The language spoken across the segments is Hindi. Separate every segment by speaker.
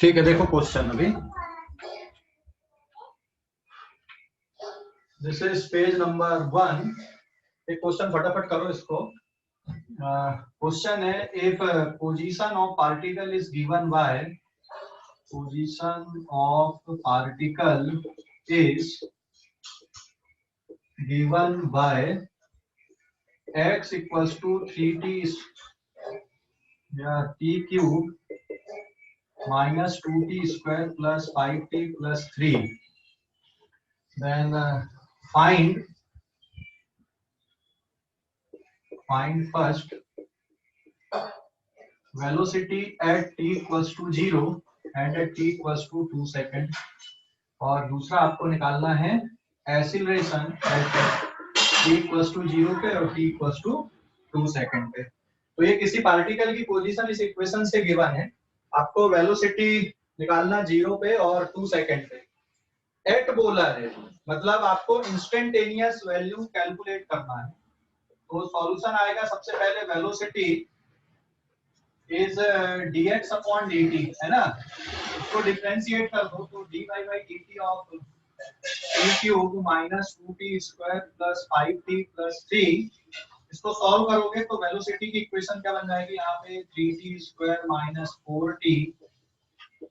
Speaker 1: ठीक है, देखो क्वेश्चन अभी दिस इज पेज नंबर 1। एक क्वेश्चन फटाफट करो इसको। क्वेश्चन है if position of particle is given by position of particle is given by x equals to 3t या t cube minus 2t square plus 5t plus 3, then find first velocity at t equals to 0 and at t equals to 2 second, और दूसरा आपको निकालना है acceleration at t equals to 0 पे और t equals to 2 सेकंड पे। तो ये किसी पार्टिकल की पोजीशन इस इक्वेशन से गिवन है, आपको वेलोसिटी निकालना 0 पे और 2 सेकंड पे। एट बोला है मतलब आपको इंस्टेंटेनियस वैल्यू कैलकुलेट करना है। तो सॉल्यूशन आएगा, सबसे पहले velocity is dx upon dt है ना, इसको डिफरेंशिएट कर दो तो dy by dt of t cube minus 2t square plus 5t plus 3, इसको सॉल्व करोगे तो वेलोसिटी की इक्वेशन क्या बन जाएगी, यहाँ पे 3t square minus 4t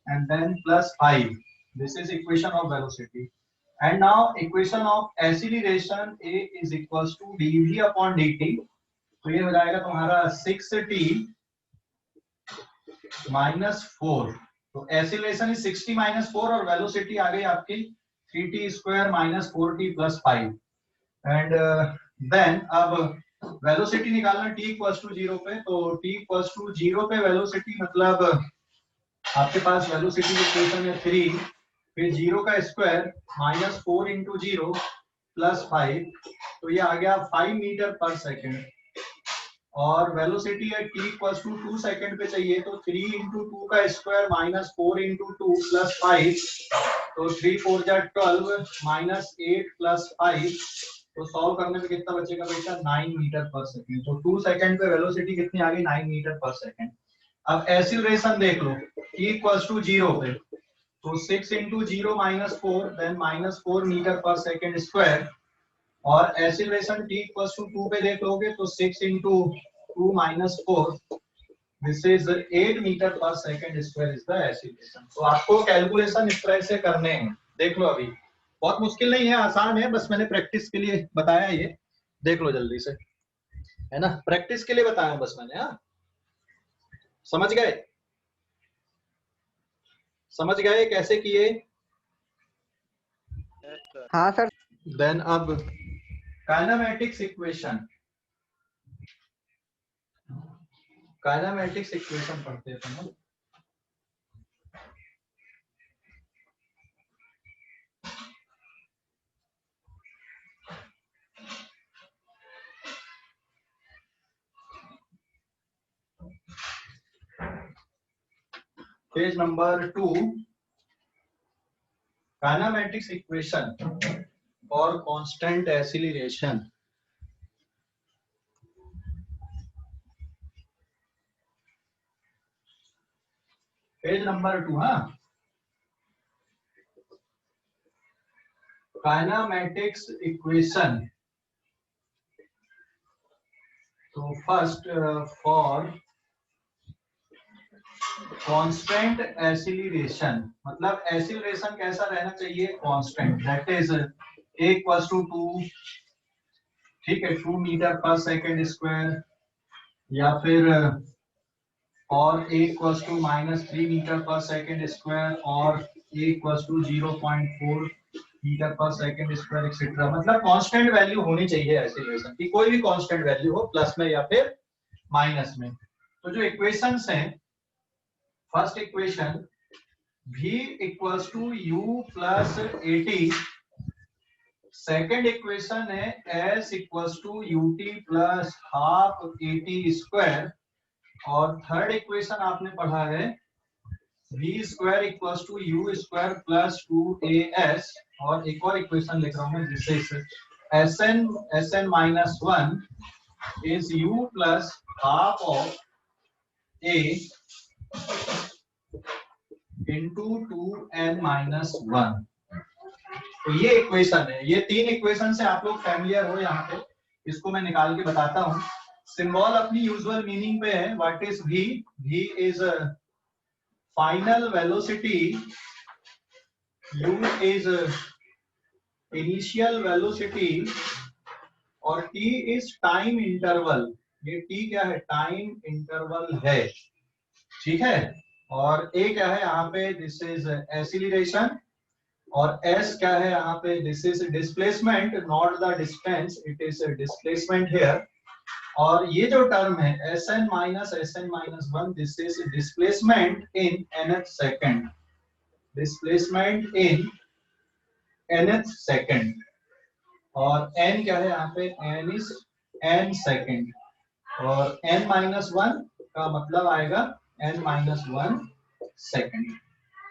Speaker 1: and then plus 5. This is equation of velocity. And now equation of acceleration A is equals to dv upon dt. तो ये हो जाएगा तुम्हारा 6t minus 4. तो acceleration is 60 minus 4 और velocity आ गई आपकी 3t square minus 4t plus 5. And then अब velocity निकालना t equals to 0 पे, तो t equals to 0 पे velocity मतलब आपके पास वेलोसिटी की इक्वेशन है 3, फिर 0 का स्क्वायर माइनस 4 इंटू 0 प्लस 5, तो ये आ गया 5 मीटर पर सेकेंड। और वेलोसिटी है t इक्वल्स टू 2 सेकेंड पे चाहिए, तो 3 इंटू 2 का स्क्वायर माइनस 4 इंटू 2 प्लस 5, तो 3 4 जा 12 माइनस 8 प्लस 5, तो सॉल्व करने में कितना बचेगा बेटा 9 मीटर पर सेकेंड। तो 2 सेकेंड पे वेलोसिटी कितनी आ गई 9 मीटर पर सेकेंड। अब एक्सीलरेशन देख लो t इक्वल्स टू 0 पे, तो 6 into 0 minus 4 then minus 4 metre पर सेकेंड स्क्वायर, और एक्सीलरेशन t इक्वल्स टू 2 पे देख लोगे तो 6 into 2 minus 4 this is 8 metre पर second square is the acceleration. तो आपको कैलकुलेशन इस तरह से करने हैं, देख लो अभी बहुत मुश्किल नहीं है, आसान है, बस मैंने प्रैक्टिस के लिए बताया, ये देख लो जल्दी से, है ना, प्रैक्टिस के लिए बताया बस मैंने। हाँ समझ गए, समझ गए कैसे किए?
Speaker 2: हाँ सर।
Speaker 1: देन अब काइनेमेटिक्स इक्वेशन, काइनेमेटिक्स इक्वेशन पढ़ते हैं ना। पेज नंबर 2, काइनेमेटिक्स इक्वेशन और कांस्टेंट एक्सीलरेशन। पेज नंबर 2, हाँ, काइनेमेटिक्स इक्वेशन। तो फर्स्ट फॉर कांस्टेंट एक्सीलरेशन, मतलब एक्सीलरेशन कैसा रहना चाहिए, constant, that is a equals to 2, ठीक है, 2 मीटर पर सेकेंड स्क्वायर, या फिर और a equals to minus 3 metre पर सेकेंड स्क्वायर, और a इक्वल्स टू 0.4 मीटर पर सेकेंड स्क्वायर एक्सेट्रा। मतलब कांस्टेंट वैल्यू होनी चाहिए एक्सीलरेशन की, कोई भी कांस्टेंट वैल्यू हो, प्लस में या फिर माइनस में। तो जो इक्वेशंस हैं, first equation v equals to u plus at, second equation है s equals to ut plus half at square, और थर्ड इक्वेशन आपने पढ़ा है v square equals to u square plus 2as, और एक और इक्वेशन लिख रहा हूं मैं, जिससे sn minus 1 is u plus half of a into 2n-1। तो ये इक्वेशन है, ये 3 इक्वेशन से आप लोग फैमिलियर हो। यहाँ पे इसको मैं निकाल के बताता हूँ। सिंबल अपनी यूजुअल मीनिंग पे है। What is v? v is final velocity, u is initial velocity और t इज टाइम इंटरवल। ये t क्या है? टाइम इंटरवल है, ठीक है। और a क्या है यहाँ पे? This is acceleration. और s क्या है यहाँ पे? This is displacement, not the distance, it is displacement here. और ये जो टर्म है Sn-1, this is displacement in nth second, displacement in nth second. और n क्या है यहाँ पे? n is n second. और n-1 का मतलब आएगा n-1 सेकंड।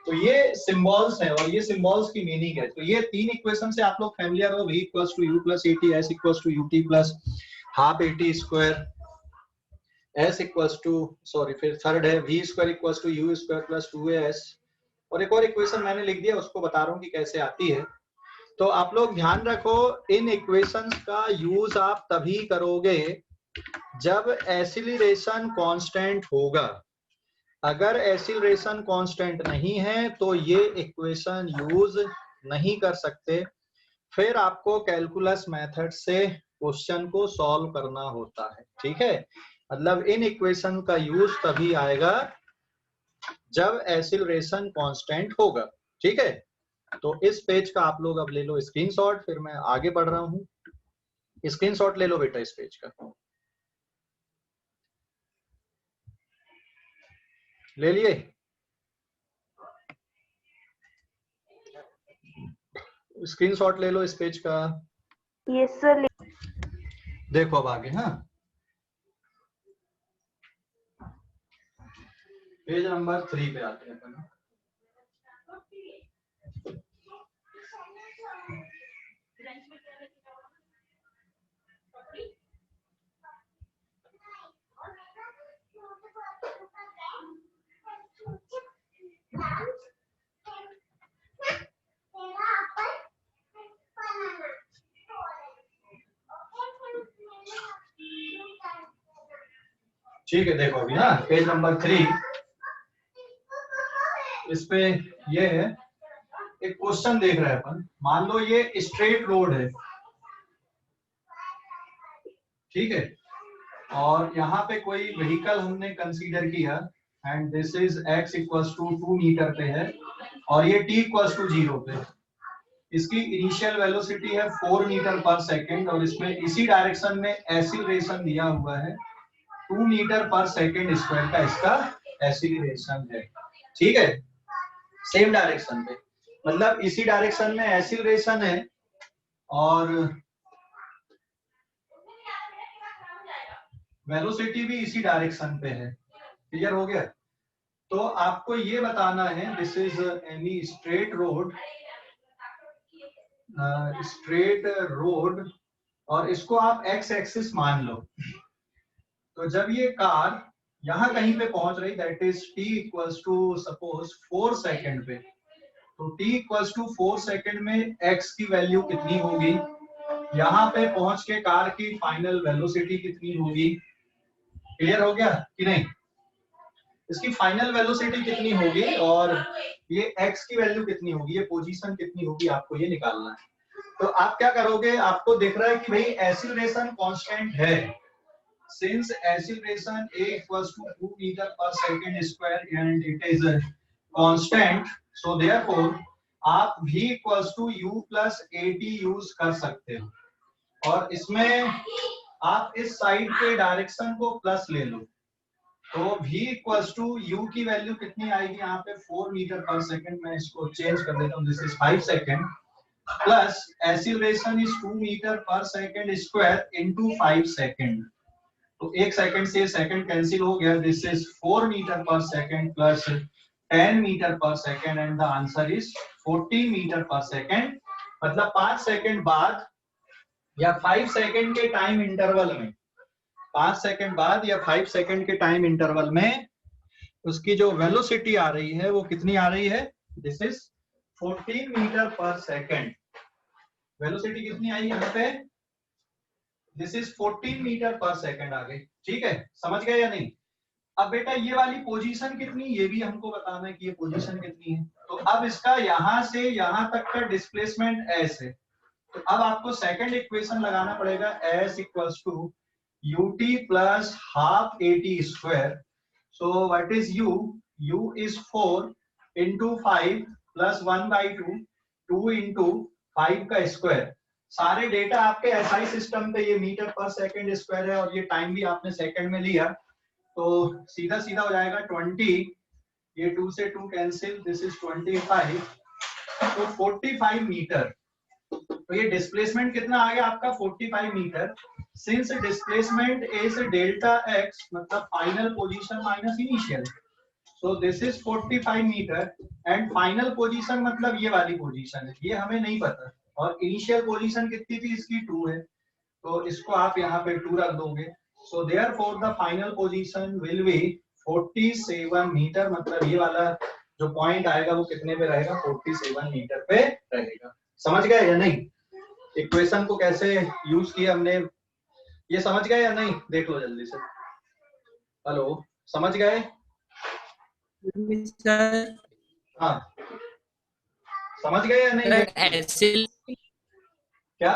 Speaker 1: तो ये सिंबल्स है और ये सिंबल्स की मीनिंग है। तो ये 3 इक्वेशन से आप लोग फैमिलियर हो। v equals to u plus at, s equals to ut plus half at square, s equals to, sorry फिर थर्ड है v square equals to u square plus 2as। और एक और इक्वेशन मैंने लिख दिया, उसको बता रहा हूँ कि कैसे आती है। तो आप लोग ध्यान रखो, इन इक्वेशंस का यूज आप तभी करोगे जब एक्सीलरेशन कांस्टेंट होगा। अगर एक्सीलरेशन कांस्टेंट नहीं है तो ये इक्वेशन यूज नहीं कर सकते। फिर आपको कैलकुलस मेथड से क्वेश्चन को सॉल्व करना होता है, ठीक है। मतलब इन इक्वेशन का यूज तभी आएगा जब एक्सीलरेशन कांस्टेंट होगा, ठीक है। तो इस पेज का आप लोग अब ले लो स्क्रीनशॉट, फिर मैं आगे बढ़ रहा हूँ। स्क्रीनशॉट ले लो बेटा इस पेज का, ले लिए? स्क्रीनशॉट ले लो इस पेज का।
Speaker 2: Yes sir.
Speaker 1: देखो अब आगे, हाँ पेज नंबर 3 पे आते हैं अपन। ठीक है, देखो अभी ना पेज नंबर 3, इस पे ये है, एक क्वेश्चन देख रहे हैं अपन। मान लो ये स्ट्रेट रोड है, ठीक है, और यहाँ पे कोई व्हीकल हमने कंसीडर किया and this is x equals to 2 metre पे है और ये t इक्वल्स टू 0 पे। इसकी इनिशियल वेलोसिटी है 4 मीटर पर सेकंड और इसमें इसी डायरेक्शन में एक्सीलरेशन दिया हुआ है 2 मीटर पर सेकंड स्क्वायर का इसका एक्सीलरेशन है, ठीक है। सेम डायरेक्शन पे, मतलब इसी डायरेक्शन में एक्सीलरेशन है और वेलोसिटी भी इसी डायरेक्शन पे है। क्लियर हो गया? तो आपको ये बताना है this is any straight road, straight road और इसको आप एक्स एक्सिस मान लो। तो जब ये कार यहाँ कहीं पे पहुंच रही, that is t equals to suppose 4 second पे, तो t इक्वल्स टू 4 सेकंड में x की वैल्यू कितनी होगी, यहाँ पे पहुंच के कार की फाइनल वेलोसिटी कितनी होगी। क्लियर हो गया कि नहीं? इसकी फाइनल वेलोसिटी कितनी होगी और ये x की वैल्यू कितनी होगी, ये पोजीशन कितनी होगी, आपको ये निकालना है। तो आप क्या करोगे, आपको दिख रहा है कि भाई एक्सीलरेशन कांस्टेंट है, since acceleration a equals to 2 metre पर second square and it is constant, so therefore आप v equals to u plus at use कर सकते हो और इसमें आप इस साइड के डायरेक्शन को प्लस ले लो। तो v इक्वल्स टू u की वैल्यू कितनी आएगी यहाँ पे 4 मीटर पर सेकंड, मैं इसको चेंज कर देता हूँ, this is 5 second plus acceleration is 2 metre पर सेकंड स्क्वायर इनटू 5 सेकंड। तो 1 सेकंड से सेकंड कैंसिल हो गया, दिस इज 4 मीटर पर सेकंड प्लस 10 मीटर पर second and the answer is 14 metre पर सेकंड। मतलब 5 सेकंड बाद या 5 सेकंड के टाइम इंटरवल में, 5 सेकंड बाद या 5 सेकंड के टाइम इंटरवल में उसकी जो वेलोसिटी आ रही है वो कितनी आ रही है, दिस इज 14 मीटर पर सेकेंड। वेलोसिटी कितनी आई यहाँ पे, दिस इज 14 मीटर पर सेकेंड आ गई। ठीक है, समझ गए या नहीं। अब बेटा ये वाली पोजीशन कितनी, ये भी हमको बताना है कि ये पोजीशन कितनी है। तो अब इसका यहां से यहां तक का डिस्प्लेसमेंट एस है। तो अब आपको सेकंड इक्वेशन लगाना पड़ेगा, S equals to ut plus half at square. So what is u, u is 4 into 5 plus 1/2, 2 into 5 का स्क्वायर। सारे डेटा आपके एसआई सिस्टम पे ये मीटर पर सेकंड स्क्वायर है और ये टाइम भी आपने सेकंड में लिया, तो सीधा सीधा हो जाएगा 20, ये 2 से 2 कैंसिल, दिस इज 25, तो 45 मीटर। तो ये डिस्प्लेसमेंट कितना आ गया आपका, 45 metre. Since displacement is delta x, मतलब final position minus initial, so this is 45 metre. And final position मतलब ये वाली पोजीशन है, ये हमें नहीं पता, और इनिशियल पोजीशन कितनी थी इसकी, 2 है, तो इसको आप यहाँ पे 2 रख दोगे। So therefore the final position will be 47 metre, मतलब ये वाला जो पॉइंट आएगा वो कितने पे रहेगा, 47 मीटर पे रहेगा। समझ गए या नहीं, इक्वेशन को कैसे यूज किया हमने, ये समझ गए या नहीं, देख लो जल्दी से। हेलो, समझ गए, हाँ समझ गए या नहीं,
Speaker 2: ऐसे
Speaker 1: क्या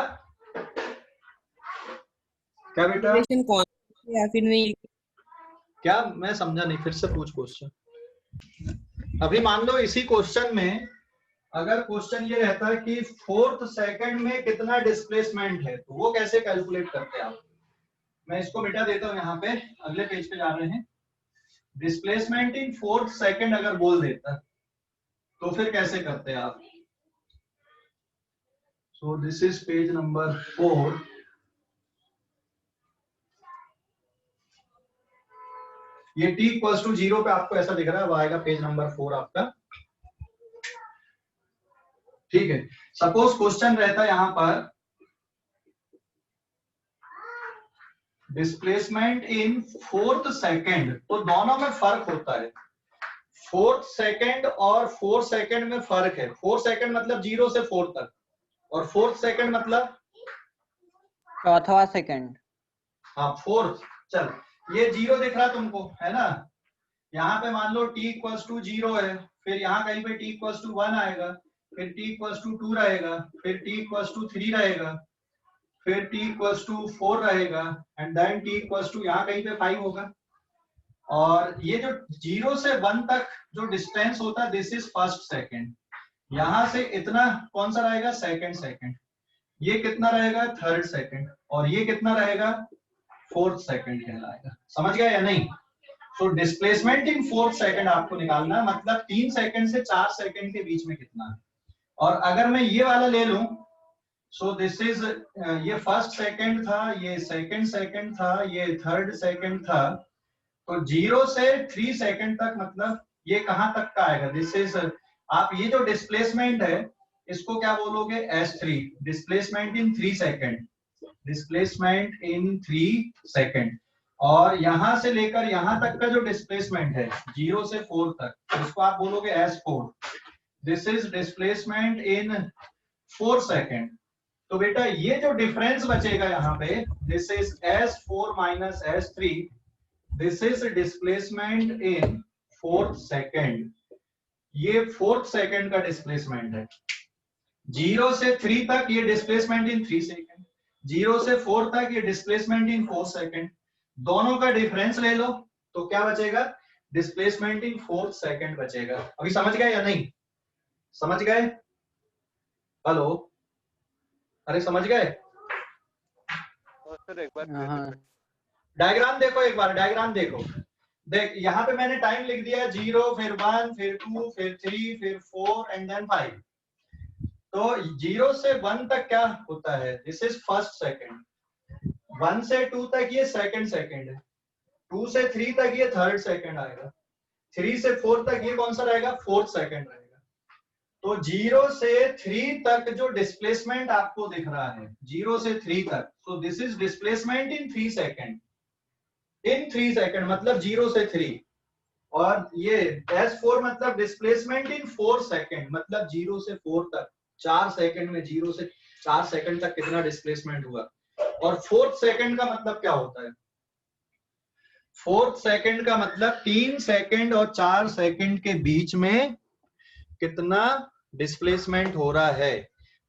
Speaker 1: क्या बेटा,
Speaker 2: कौन या फिर नहीं,
Speaker 1: क्या मैं समझा नहीं, फिर से पूछ क्वेश्चन। अभी मान लो इसी क्वेश्चन में अगर क्वेश्चन ये रहता है कि 4th सेकंड में कितना डिस्प्लेसमेंट है, तो वो कैसे कैलकुलेट करते हैं आप। मैं इसको मिटा देता हूं, यहाँ पे अगले पेज पे जा रहे हैं। डिस्प्लेसमेंट इन 4th सेकंड अगर बोल देता तो फिर कैसे करते हैं आप। सो दिस इज पेज नंबर 4। ये t इक्वल्स टू 0 पे आपको ऐसा दिख रहा है, वो आएगा पेज नंबर 4 आपका। ठीक है, सपोज क्वेश्चन रहता है यहाँ पर डिस्प्लेसमेंट इन 4th सेकंड, तो दोनों में फर्क होता है। 4th सेकंड और 4 सेकंड में फर्क है। 4 सेकंड मतलब 0 से 4 तक, और 4th सेकंड मतलब
Speaker 3: चौथा सेकंड।
Speaker 1: हाँ 4th। चल ये 0 दिख रहा तुमको है ना, यहाँ पे मान लो t इक्वल्स टू 0 है, फिर यहाँ कहीं पे t इक्वल्स टू 1 आएगा, फिर t इक्वल्स टू 2 रहेगा, फिर t इक्वल्स टू 3 रहेगा, फिर t इक्वल्स टू 4 रहेगा, and then t equals to यहाँ कहीं पे 5 होगा। और ये जो 0 से 1 तक जो डिस्टेंस होता है, दिस इज फर्स्ट सेकंड। यहाँ से इतना कौन सा रहेगा, सेकंड सेकंड। ये कितना रहेगा, थर्ड सेकंड, और ये कितना रहेगा, 4th सेकंड कहलाएगा। समझ गया या नहीं। So displacement in 4th second आपको निकालना है, मतलब 3 सेकंड से 4 सेकंड के बीच में कितना है। और अगर मैं ये वाला ले लूं, सो दिस इज ये फर्स्ट सेकंड था, ये सेकंड सेकंड था, ये थर्ड सेकंड था, तो 0 से 3 सेकंड तक, मतलब ये कहां तक का आएगा, दिस इज आप ये जो डिस्प्लेसमेंट है इसको क्या बोलोगे, S3, displacement in 3 second, displacement in 3 second. और यहां से लेकर यहां तक का जो डिस्प्लेसमेंट है 0 से 4 तक, इसको आप बोलोगे S4, this is displacement in 4 second. तो बेटा ये जो डिफरेंस बचेगा यहाँ पे, this is S4 minus S3, this is displacement in 4th second. ये 4th सेकंड का डिस्प्लेसमेंट है। 0 से 3 तक ये डिस्प्लेसमेंट इन 3 सेकंड, 0 से 4 तक ये डिस्प्लेसमेंट इन 4 सेकंड। दोनों का डिफरेंस ले लो तो क्या बचेगा, डिस्प्लेसमेंट इन 4th सेकंड बचेगा। अभी समझ गए या नहीं, समझ गए, हेलो, अरे समझ गए।
Speaker 4: सर एक बार
Speaker 1: डायग्राम देखो, एक बार डायग्राम देखो। देख यहाँ पे मैंने टाइम लिख दिया 0, फिर 1, फिर 2, फिर 3, फिर 4 एंड देन 5। तो 0 से 1 तक क्या होता है, दिस इज फर्स्ट सेकंड, 1 से 2 तक ये सेकंड सेकंड है, 2 से 3 तक ये थर्ड सेकंड आएगा, 3 से 4 तक ये कौन सा रहेगा, 4th सेकंड रहेगा। तो 0 से 3 तक जो डिस्प्लेसमेंट आपको दिख रहा है, 0 से 3 तक, सो this is displacement in 3 second, in 3 second मतलब 0 से 3। और ये S4 मतलब डिस्प्लेसमेंट इन 4 सेकेंड, मतलब 0 से 4 तक 4 सेकंड में 0 से 4 सेकंड तक कितना डिस्प्लेसमेंट हुआ। और 4th सेकंड का मतलब क्या होता है? 4th सेकंड का मतलब 3 सेकंड और 4 सेकंड के बीच में कितना डिस्प्लेसमेंट हो रहा है।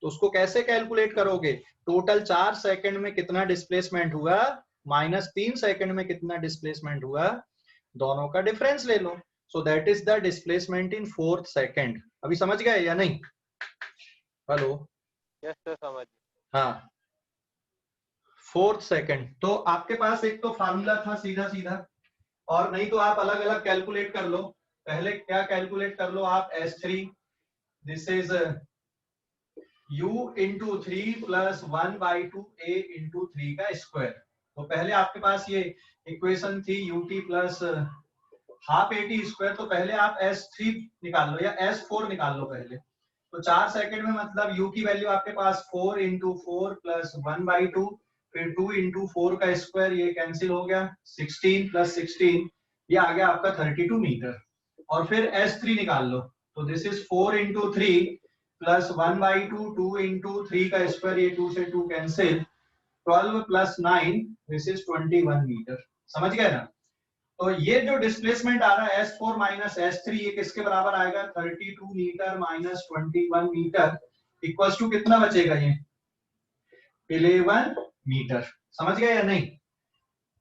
Speaker 1: तो उसको कैसे कैलकुलेट करोगे? टोटल 4 सेकंड में कितना डिस्प्लेसमेंट हुआ माइनस 3 सेकंड में कितना डिस्प्लेसमेंट हुआ, दोनों का डिफरेंस ले लो। So that is the displacement in 4th second. अभी समझ गए या नहीं? हेलो?
Speaker 4: यस सर समझ।
Speaker 1: हाँ, 4th सेकंड। तो आपके पास एक तो फार्मूला था सीधा सीधा, और नहीं तो आप अलग अलग कैलकुलेट कर लो। पहले क्या कैलकुलेट कर लो आप? S3, this is u into 3 plus 1/2 a into 3 का स्क्वायर। तो पहले आपके पास ये इक्वेशन थी ut plus half at square. तो पहले आप S3 निकाल लो या S4 निकाल लो पहले। तो 4 सेकंड में मतलब u की वैल्यू आपके पास 4 इंटू 4 प्लस 1/2, फिर 2 इंटू 4 का स्क्वायर, ये कैंसिल हो गया, 16 प्लस 16 ये आ गया आपका 32 मीटर। और फिर S3 निकाल लो। तो this is 4 into 3 plus 1/2, 2 into 3 का स्क्वायर, ये 2 से 2 cancel, 12 plus 9 this is 21 metre. समझ गए ना? तो ये जो डिस्प्लेसमेंट आ रहा है S4 माइनस S3, ये किसके बराबर आएगा? 32 metre minus 21 metre equals to कितना बचेगा? ये 11 मीटर। समझ गए या नहीं?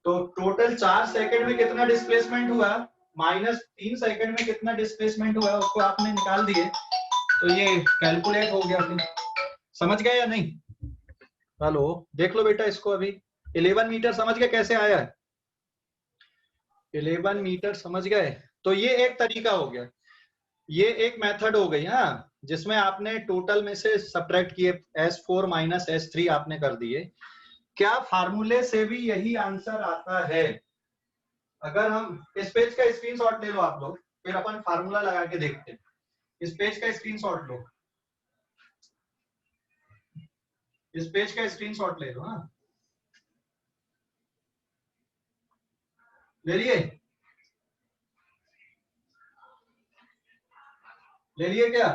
Speaker 1: तो टोटल 4 सेकंड में कितना डिस्प्लेसमेंट हुआ माइनस 3 सेकंड में कितना डिस्प्लेसमेंट हुआ, उसको आपने निकाल दिए, तो ये कैलकुलेट हो गया। फिर समझ गए या नहीं? हेलो, देख लो बेटा इसको। अभी 11 मीटर समझ गए कैसे आया है? 11 मीटर समझ गए? तो ये एक तरीका हो गया, ये एक मेथड हो गई। हाँ, जिसमें आपने टोटल में से सब्ट्रैक्ट किए S4 माइनस S3 आपने कर दिए। क्या फार्मूले से भी यही आंसर आता है? अगर हम इस पेज का स्क्रीनशॉट ले लो आप लोग, फिर अपन फार्मूला लगा के देखते हैं। इस पेज का स्क्रीनशॉट लो, इस पेज का स्क्रीनशॉट ले लो। हाँ, ले लिए? ले लिए क्या?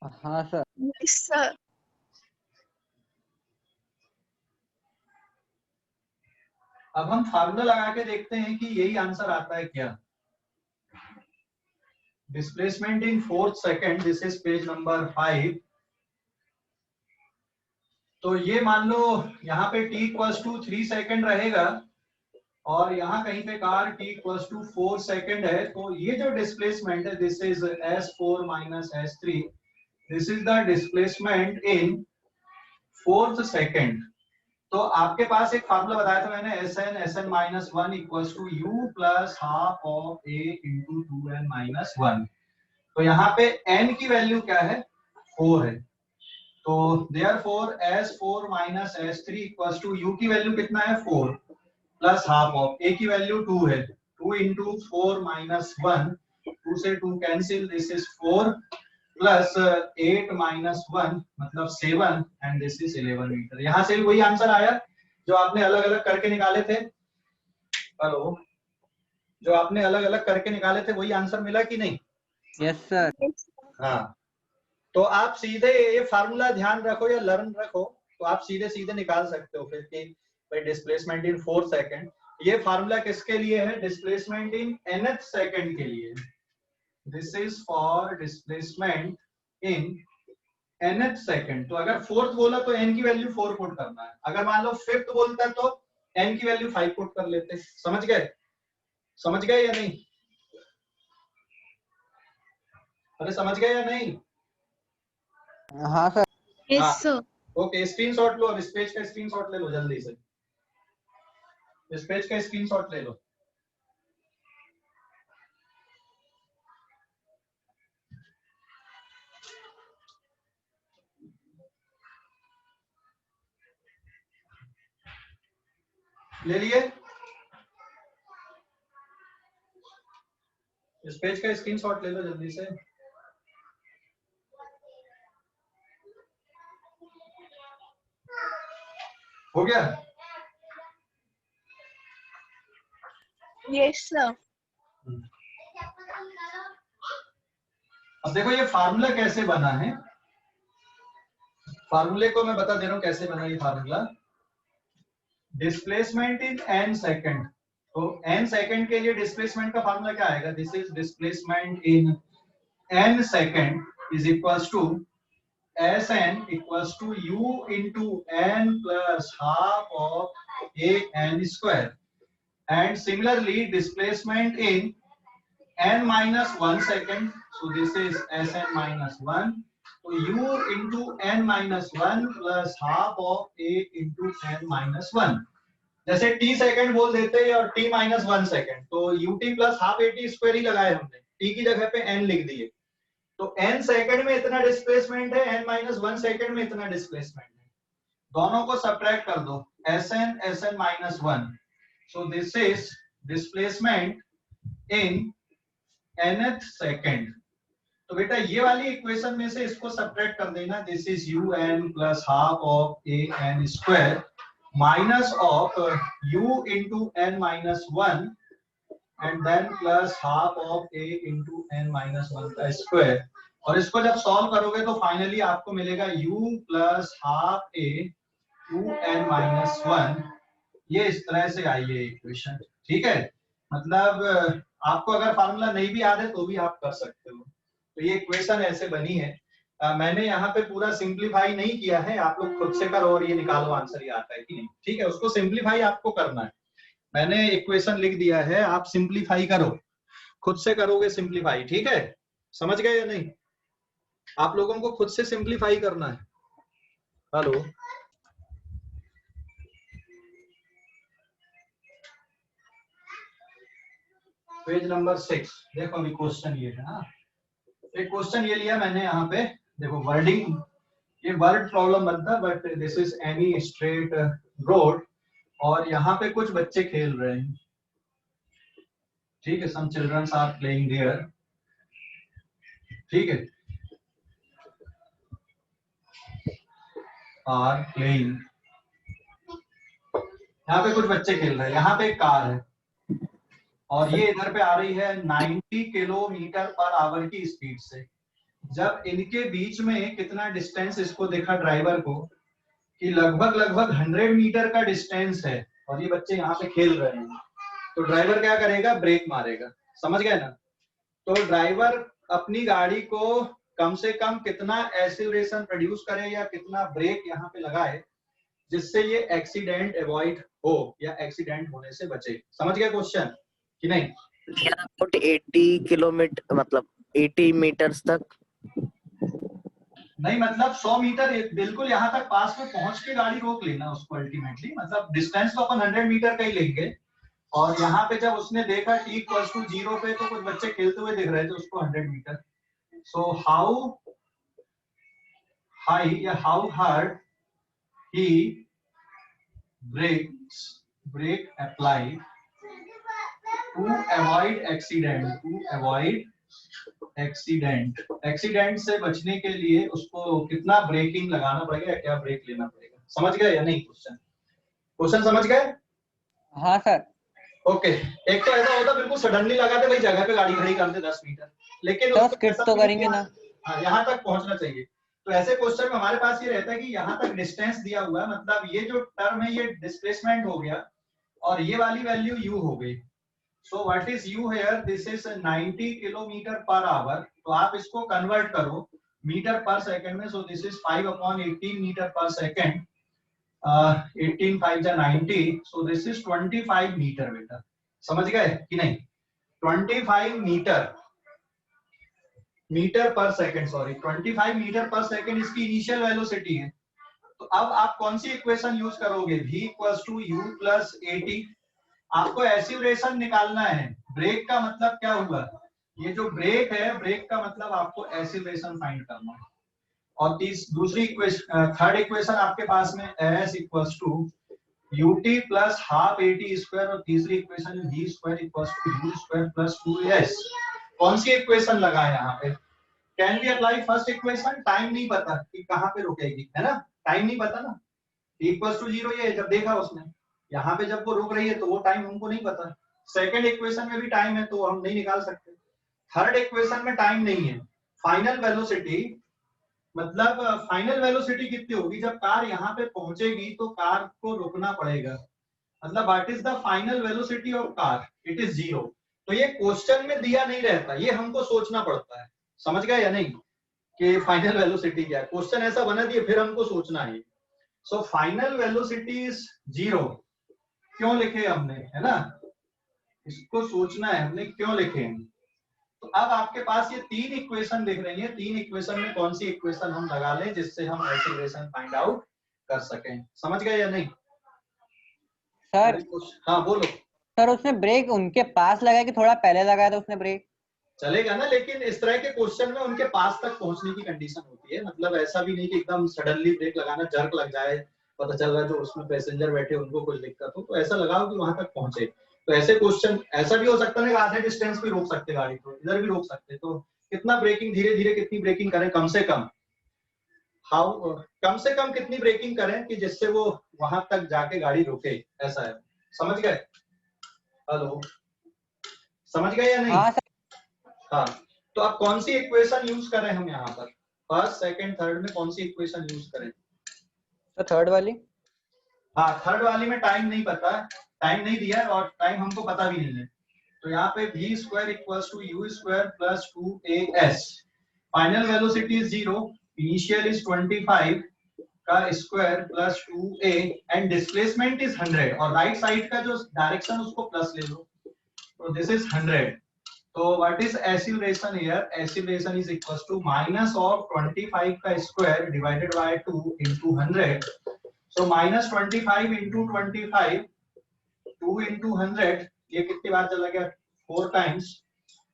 Speaker 3: हाँ सर।
Speaker 2: Yes, sir.
Speaker 1: अब हम फार्मूला लगा के देखते हैं कि यही आंसर आता है क्या। Displacement in 4th second, this is page number 5। तो ये मान लो यहाँ पे t इक्वल्स टू 3 सेकंड रहेगा, और यहाँ कहीं पे car t equals to 4 second है। तो ये जो डिस्प्लेसमेंट है, this is S4 minus S3, this is the displacement in 4th second. तो आपके पास एक फार्मूला बताया था मैंने, Sn minus 1 equals to u plus half of a into 2n minus 1। तो यहाँ पे n की वैल्यू क्या है? 4 है। तो therefore S4 minus S3 equals to u की वैल्यू कितना है? 4 प्लस हाफ ऑफ a की वैल्यू 2 है, 2 इंटू 4 माइनस 1, 2 से 2 cancel, this is 4 plus 8 minus 1 मतलब 7 एंड दिस इज 11 मीटर। यहां से भी वही आंसर आया जो आपने अलग अलग करके निकाले थे। हेलो, जो आपने अलग अलग करके निकाले थे वही आंसर मिला कि नहीं?
Speaker 3: Yes sir.
Speaker 2: Yes.
Speaker 1: हाँ, तो आप सीधे ये फार्मूला ध्यान रखो या लर्न रखो, तो आप सीधे सीधे निकाल सकते हो फिर कि भाई डिस्प्लेसमेंट इन 4 सेकंड। ये फार्मूला किसके लिए है? डिस्प्लेसमेंट इन nth सेकंड के लिए। This is for displacement in nth second. तो अगर 4th बोला तो n की वैल्यू 4 पुट करना है, अगर मान लो 5th बोलता तो n की वैल्यू 5 पुट कर लेते। समझ गए? समझ गए या नहीं? अरे समझ गए या नहीं?
Speaker 3: हाँ सर।
Speaker 2: Yes,
Speaker 1: हाँ,
Speaker 2: sir.
Speaker 1: ओके, स्क्रीनशॉट लो। अब इस पेज का स्क्रीनशॉट ले लो जल्दी से, इस पेज का स्क्रीनशॉट ले लो। ले लिए? इस पेज का स्क्रीनशॉट ले लो जल्दी से। हो गया?
Speaker 2: Yes, sir.
Speaker 1: अब देखो ये फार्मूला कैसे बना है, फार्मूले को मैं बता दे रहा हूं कैसे बना ये formula. Displacement in n second, तो n सेकंड के लिए डिस्प्लेसमेंट का फार्मूला क्या आएगा, this is displacement in n second is equals to Sn equals to u into n plus half of a n square, and similarly displacement in n minus 1 second, so this is Sn minus 1, so u into n minus 1 plus half of a into n minus 1, जैसे t सेकंड बोल देते हैं और t minus 1 सेकंड, तो ut plus half at square ही लगाए हमने, t की जगह पे n लिख दिए, तो n सेकंड में इतना डिस्प्लेसमेंट है, n माइनस 1 सेकंड में इतना डिस्प्लेसमेंट है, दोनों को सब्ट्रैक्ट कर दो, Sn minus 1, so this is displacement in nth second. तो बेटा ये वाली इक्वेशन में से इसको सब्ट्रैक्ट कर देना, this is un plus half of a n square minus of u into n minus 1 and then plus half of a into n minus 1 का स्क्वायर, और इसको जब सॉल्व करोगे तो फाइनली आपको मिलेगा u plus half a 2n minus 1, ये इस तरह से आई है इक्वेशन। ठीक है, मतलब आपको अगर फार्मूला नहीं भी याद है तो भी आप कर सकते हो। तो ये इक्वेशन ऐसे बनी है, मैंने यहाँ पे पूरा सिंप्लीफाई नहीं किया है, आप लोग खुद से करो और ये निकालो आंसर, ये आता है कि नहीं। ठीक है, उसको सिंप्लीफाई आपको करना है, मैंने इक्वेशन लिख दिया है, आप सिंप्लीफाई करो, खुद से करोगे सिंप्लीफाई। ठीक है, समझ गए या नहीं, आप लोगों को खुद से सिंप्लीफाई करना है। हेलो, पेज नंबर 6 देखो, अभी क्वेश्चन ये है, एक क्वेश्चन ये लिया मैंने यहाँ पे, देखो वर्डिंग, ये वर्ड प्रॉब्लम बनता है, but this is any straight road, और यहाँ पे कुछ बच्चे खेल रहे हैं। ठीक है, सम चिल्ड्रंस आर प्लेइंग देयर। ठीक है, आर प्लेइंग, यहाँ पे कुछ बच्चे खेल रहे हैं, यहाँ पे एक कार है और ये इधर पे आ रही है 90 किलोमीटर पर आवर की स्पीड से। जब इनके बीच में कितना डिस्टेंस इसको देखा ड्राइवर को कि लगभग 100 मीटर का डिस्टेंस है, और ये बच्चे यहाँ पे खेल रहे हैं, तो ड्राइवर क्या करेगा, ब्रेक मारेगा। समझ गए ना, तो ड्राइवर अपनी गाड़ी को कम से कम कितना एक्सीलरेशन प्रोड्यूस करे या कितना ब्रेक यहाँ पे लगाए जिससे ये एक्सीडेंट अवॉइड हो या एक्सीडेंट होने से बचे। समझ गए क्वेश्चन कि नहीं?
Speaker 4: 80 किलोमीटर मतलब 80 मीटर्स तक
Speaker 1: नहीं, मतलब 100 मीटर बिल्कुल यहाँ तक पास में पहुंच के गाड़ी रोक लेना उसको अल्टीमेटली, मतलब डिस्टेंस तो अपन 100 मीटर का ही लेंगे, और यहाँ पे जब उसने देखा t इक्वल्स टू 0 पे तो कुछ बच्चे खेलते हुए दिख रहे थे उसको 100 मीटर, सो हाउ हाई या how hard he brake apply to avoid accident से बचने के लिए उसको कितना ब्रेकिंग लगाना पड़ेगा, क्या ब्रेक लेना पड़ेगा। समझ गए या नहीं? क्वेश्चन समझ गए?
Speaker 3: हाँ सर।
Speaker 1: ओके, एक तो ऐसा होता बिल्कुल सडनली लगाते भाई जगह पे गाड़ी खड़ी कर दे 10 मीटर, लेकिन
Speaker 3: तो स्किप तो करेंगे ना,
Speaker 1: यहाँ तक पहुंचना चाहिए। तो ऐसे क्वेश्चन में हमारे पास ये रहता है कि यहाँ तक डिस्टेंस दिया हुआ है, मतलब ये जो टर्म है ये डिस्प्लेसमेंट हो गया और ये वाली वैल्यू u हो गई। So what is u here, this is 90 kilometre पर आवर, तो आप इसको कन्वर्ट करो मीटर पर सेकंड में, सो दिस इज 5/18 मीटर पर second, 18 5 90, so this is 25 metre. बेटा समझ गए कि नहीं? 25 मीटर पर सेकंड, सॉरी 25 मीटर पर सेकंड इसकी इनिशियल वेलोसिटी है। तो अब आप कौन सी इक्वेशन यूज करोगे, v equals to u plus 80। आपको एक्सीलरेशन निकालना है, ब्रेक का मतलब क्या हुआ, ये जो ब्रेक है, ब्रेक का मतलब आपको एक्सीलरेशन फाइंड करना है। और दूसरी इक्वेशन, थर्ड इक्वेशन आपके पास में s equals to ut plus half at square, और तीसरी equation v square equals to u square plus 2s। कौन सी इक्वेशन लगाए यहाँ पे? Can be apply first equation, time नहीं पता कि कहाँ पे रुकेगी, है ना, टाइम नहीं पता ना, t इक्वल्स टू 0 ये जब देखा उसने, यहाँ पे जब वो रुक रही है तो वो टाइम हमको नहीं पता, सेकंड इक्वेशन में भी टाइम है तो हम नहीं निकाल सकते। थर्ड इक्वेशन में टाइम नहीं है। फाइनल वेलोसिटी मतलब फाइनल वेलोसिटी कितनी होगी जब कार यहाँ पे पहुंचेगी तो कार को रुकना पड़ेगा, मतलब what is the final velocity of car, it is 0। तो ये क्वेश्चन में दिया नहीं रहता, ये हमको सोचना पड़ता है। समझ गए या नहीं कि फाइनल वेलोसिटी क्या है? क्वेश्चन ऐसा बना दिए फिर हमको सोचना है। सो फाइनल वेलोसिटी इज 0 क्यों लिखे हमने, है ना, इसको सोचना है हमने क्यों लिखे हैं। तो अब आपके पास ये 3 इक्वेशन दिख रही है, 3 इक्वेशन में कौन सी इक्वेशन हम लगा लें जिससे हम एक्सीलरेशन फाइंड आउट कर सकें। समझ गए या नहीं
Speaker 3: सर?
Speaker 1: हाँ बोलो।
Speaker 3: सर उसने ब्रेक उनके पास लगाया कि थोड़ा पहले लगाया था उसने ब्रेक?
Speaker 1: चलेगा ना, लेकिन इस तरह के क्वेश्चन में उनके पास तक पहुंचने की कंडीशन होती है, मतलब ऐसा भी नहीं कि एकदम सडनली ब्रेक लगाना, जर्क लग जाए, पता चल रहा है जो उसमें पैसेंजर बैठे उनको कुछ दिक्कत हो, तो ऐसा लगाओ कि वहां तक पहुंचे। तो ऐसे क्वेश्चन ऐसा भी हो सकता है आधे डिस्टेंस पे रोक सकते गाड़ी को, इधर भी रोक सकते, तो कितना ब्रेकिंग धीरे धीरे कितनी ब्रेकिंग करें कम से कम, कम से कम कितनी ब्रेकिंग करें कि जिससे वो वहां तक जाके गाड़ी रुके, ऐसा है। समझ गए? हेलो, समझ गए या नहीं?
Speaker 3: हाँ सर।
Speaker 1: हाँ, तो अब कौन सी इक्वेशन यूज करें हम यहाँ पर, फर्स्ट सेकंड थर्ड में कौन सी इक्वेशन यूज करें?
Speaker 3: तो थर्ड वाली।
Speaker 1: हाँ, थर्ड वाली में टाइम नहीं पता, टाइम नहीं दिया है और टाइम हमको पता भी नहीं है। तो यहाँ पे v square equals to u square plus 2as, final velocity is 0, initial is 25 का square plus 2a and displacement is 100 और राइट साइड का जो डायरेक्शन उसको प्लस ले लो, तो दिस इज 100। तो what is acceleration here? Acceleration is equals to minus of 25 का स्क्वायर डिवाइडेड बाय 2 into 100। सो माइनस 25 into 25, 2 into 100, ये कितनी बार चला गया? 4 टाइम्स।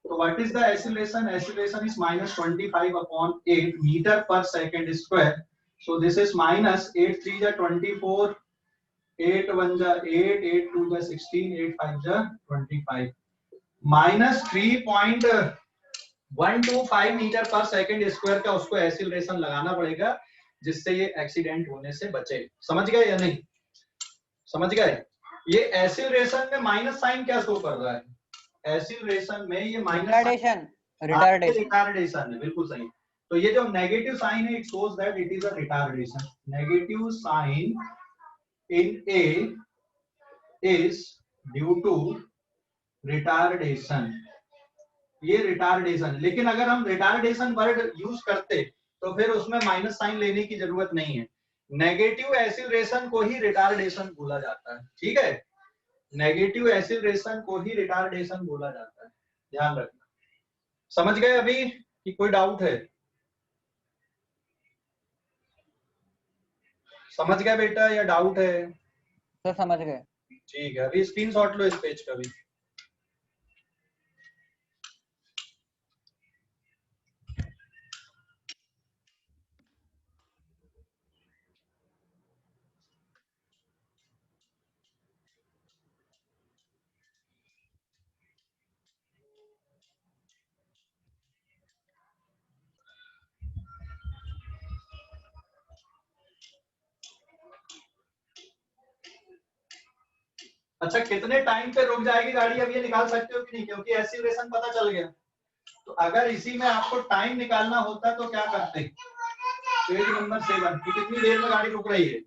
Speaker 1: तो what is the acceleration? Acceleration is minus 25 upon 8 metre पर second square. So this is minus 8 3 जा 24, 8 1 जा 8, 8 2 जा 16, 8 5 जा 25, माइनस 3.125 मीटर पर सेकंड स्क्वायर का उसको एक्सीलरेशन लगाना पड़ेगा जिससे ये एक्सीडेंट होने से बचे। समझ गए या नहीं? समझ गए? ये एक्सीलरेशन में माइनस साइन क्या शो कर रहा है? एक्सीलरेशन में ये माइनस रिटार्डेशन है, बिल्कुल सही। तो ये जो नेगेटिव साइन है, it shows that it is a retardation. Negative sign in A is due to retardation, ये रिटार्डेशन। लेकिन अगर हम रिटार्डेशन वर्ड यूज करते तो फिर उसमें माइनस साइन लेने की जरूरत नहीं है। नेगेटिव एक्सीलरेशन को ही रिटार्डेशन बोला जाता है, ठीक है? नेगेटिव एक्सीलरेशन को ही रिटार्डेशन बोला जाता है, ध्यान रखना। समझ गए अभी कि कोई डाउट है? समझ गए बेटा या डाउट है?
Speaker 3: सर समझ गए।
Speaker 1: ठीक है, अभी स्क्रीनशॉट लो इस पेज का भी। अच्छा, कितने टाइम पे रुक जाएगी गाड़ी अब ये निकाल सकते हो कि नहीं, क्योंकि एक्सीलरेशन पता चल गया। तो अगर इसी में आपको टाइम निकालना होता तो क्या करते? पेज नंबर 7 कि कितनी देर में गाड़ी रुक रही है।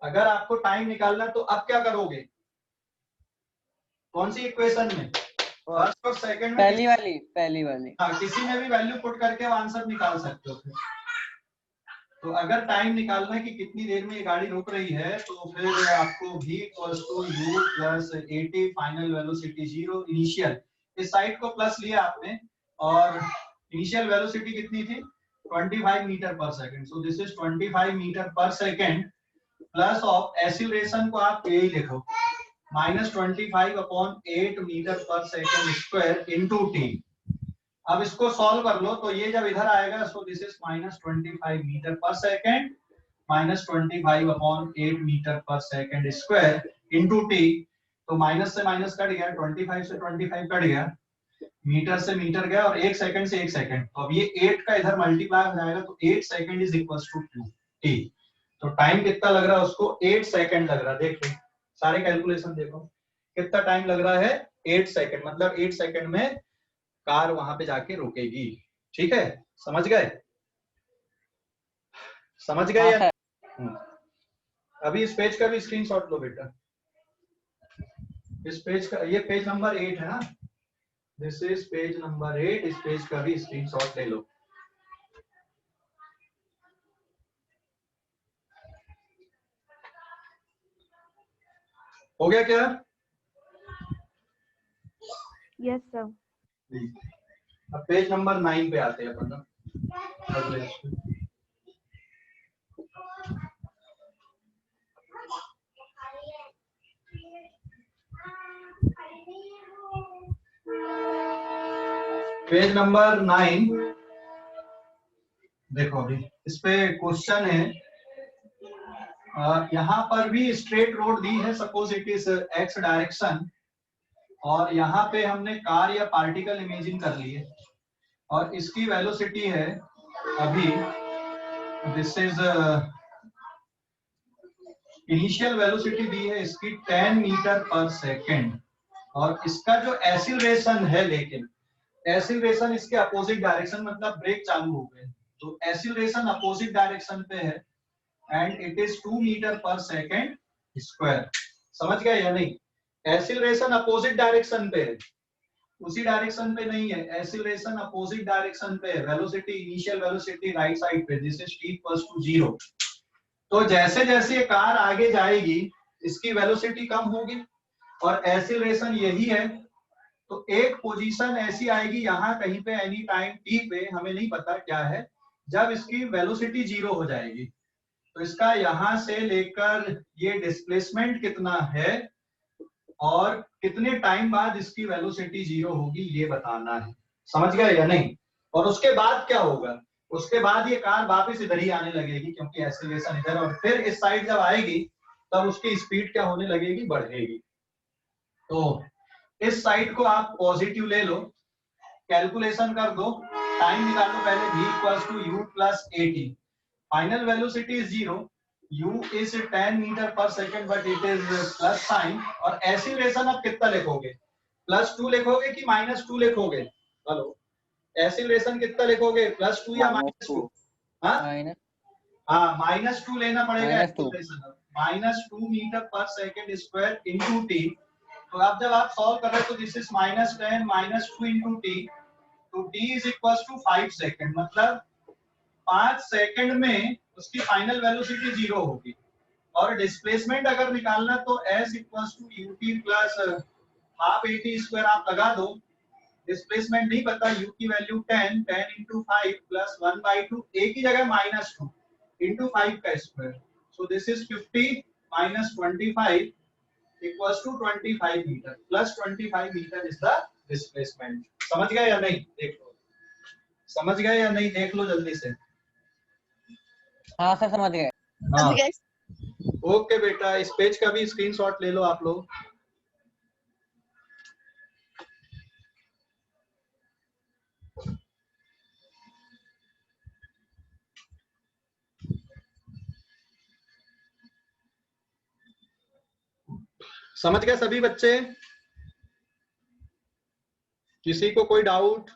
Speaker 1: अगर आपको टाइम निकालना तो अब क्या करोगे? कौन सी इक्वेशन में? फर्स्ट और सेकंड में?
Speaker 3: पहली वाली।
Speaker 1: हाँ, किसी में भी वैल्यू पुट करके आंसर निकाल सकते हो। तो अगर टाइम निकालना है कि कितनी देर में ये गाड़ी रुक रही है तो फिर आपको v equals to u plus 80 final velocity 0 initial, इस साइड को प्लस लिया आपने और इनिशियल वेलोसिटी कितनी थी? 25 मीटर पर second. So this is 25 metre पर सेकंड प्लस ऑफ एक्सीलरेशन को आप यही लिखो माइनस 25 अपॉन 8 मीटर पर सेकंड स्क्वायर इनटू t। अब इसको सॉल्व कर लो तो ये जब इधर आएगा, so this is minus 25 metre पर सेकंड माइनस 25 अपॉन 8 मीटर पर सेकंड स्क्वायर इनटू t। तो माइनस से माइनस कट गया, 25 से 25 कट गया, मीटर से मीटर गया और 1 सेकंड से 1 सेकंड। तो अब ये 8 का इधर मल्टीप्लाई हो जाएगा तो 8 second is equals to 2t। तो टाइम कितना लग रहा है उसको? 8 सेकंड लग रहा है। देखो सारे कैलकुलेशन देखो, कितना टाइम लग रहा है 8 सेकंड, मतलब 8 सेकंड में कार वहां पे जाके रुकेगी। ठीक है, समझ गए? समझ गए
Speaker 3: हाँ
Speaker 1: या?
Speaker 3: सर।
Speaker 1: अभी इस पेज का भी स्क्रीनशॉट लो बेटा। इस पेज का, ये पेज नंबर 8 है ना, दिस इज पेज नंबर 8, इस पेज का भी स्क्रीनशॉट ले लो। हो गया क्या?
Speaker 2: Yes, sir.
Speaker 1: अब पेज नंबर 9 पे आते हैं अपन ना, अगले। पेज नंबर 9 देखो, अभी इस पे क्वेश्चन है, यहाँ पर भी स्ट्रेट रोड दी है, suppose it is x direction, और यहाँ पे हमने कार या पार्टिकल इमेजिन कर ली है, और इसकी वेलोसिटी है अभी, दिस इज इनिशियल वेलोसिटी दी है इसकी 10 मीटर पर सेकेंड, और इसका जो एक्सीलरेशन है, लेकिन एक्सीलरेशन इसके अपोजिट डायरेक्शन, मतलब ब्रेक चालू हो गए, तो एक्सीलरेशन अपोजिट डायरेक्शन पे है, एंड इट इज 2 मीटर पर सेकेंड स्क्वायर। समझ गए या नहीं? एक्सीलरेशन अपोजिट डायरेक्शन पे है, उसी डायरेक्शन पे नहीं है, एक्सीलरेशन अपोजिट डायरेक्शन पे है, velocity initial velocity right side पे, this is t equals to 0। तो जैसे जैसे ये कार आगे जाएगी इसकी वेलोसिटी कम होगी, और एक्सीलरेशन यही है, तो एक पोजीशन ऐसी आएगी यहाँ कहीं पे एनी टाइम t पे, हमें नहीं पता क्या है, जब इसकी वेलोसिटी 0 हो जाएगी, तो इसका यहां से लेकर ये डिस्प्लेसमेंट कितना है और कितने टाइम बाद इसकी वेलोसिटी 0 होगी, ये बताना है। समझ गए या नहीं? और उसके बाद क्या होगा, उसके बाद ये कार वापस इधर ही आने लगेगी, क्योंकि एक्सीलरेशन इधर, और फिर इस साइड जब आएगी तब उसकी स्पीड क्या होने लगेगी, बढ़ेगी। तो इस साइड को आप पॉजिटिव ले लो, कैलकुलेशन कर दो, टाइम निकालो पहले, v equals to u plus 80, final velocity is 0, u is 10 metre पर second, but it is plus sign, और एक्सीलरेशन आप कितना लिखोगे, +2 लिखोगे कि -2 लिखोगे? हेलो, एक्सीलरेशन कितना लिखोगे, +2 या -2? हाँ हाँ, -2 लेना पड़ेगा एक्सीलरेशन, -2 मीटर पर सेकंड स्क्वायर इंटू टी। तो अब जब आप सॉल्व कर रहे हो तो दिस इज -10 -2 इंटू टी, तो t is equal to 5 second, मतलब 5 सेकंड में उसकी फाइनल वेलोसिटी 0 होगी, और डिस्प्लेसमेंट अगर निकालना तो s equals to ut plus half at square आप लगा दो, डिस्प्लेसमेंट नहीं पता, u की वैल्यू 10 10 इंटू 5 प्लस 1/2, a की जगह -2 इंटू 5 का square, so this is 50 minus 25 equals to 25 metre, plus 25 metre is the displacement. समझ गए या नहीं? देख लो, समझ गए या नहीं, देख लो जल्दी से।
Speaker 3: हाँ सर, समझ गए।
Speaker 1: हाँ, ओके बेटा, इस पेज का भी स्क्रीनशॉट ले लो आप लोग। समझ गए सभी बच्चे? किसी को कोई डाउट?